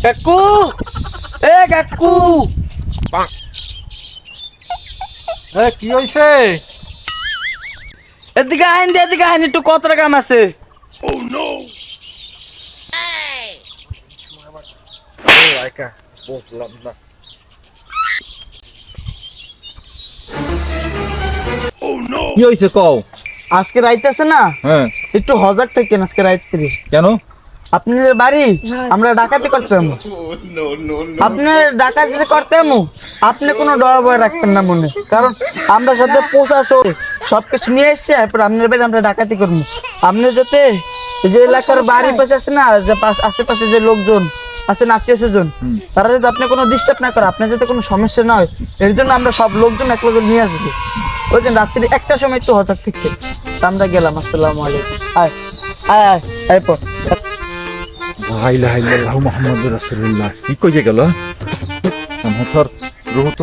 কাকু, এ কাকু, কি হয়েছে? এদিকে আইন একটু কতটা কাম আছে। বুঝলাম না। কি হয়েছে কও? আজকে রাইতে আছে না, হ্যাঁ, একটু হজাক থাকেন আজকে রাত্রে। কেন? আপনার বাড়ি আমরা ডাকাতি করতে আমু, আপনার ডাকাতি যে করতে আমু, আপনি কোনো ডর ভয় রাখবেন না মনে, কারণ আমরা সাথে প্রশাসন সবকিছু নিয়ে এসছে। এরপর আপনার বাড়ি আমরা ডাকাতি করবো। আপনি যাতে যে এলাকার বাড়ির পাশে আছে না, যে আশেপাশে যে লোকজন আছে না, আত্মীয় স্বজন, তারা যাতে আপনি কোনো ডিস্টার্ব না করে, আপনার যাতে কোনো সমস্যা না হয়, এর জন্য আমরা সব লোকজন এক লগে নিয়ে আসবো। ওই দিন রাত্রি 1টার সময় একটু হঠাৎ থেকে আমরা গেলাম। আসসালামু আলাইকুম। আয় আয় আয় আয় পর। লা ইলাহা ইল্লাল্লাহু মুহাম্মাদুর রাসূলুল্লাহ। কি কইছে গেল? আমার তোর রুহ তো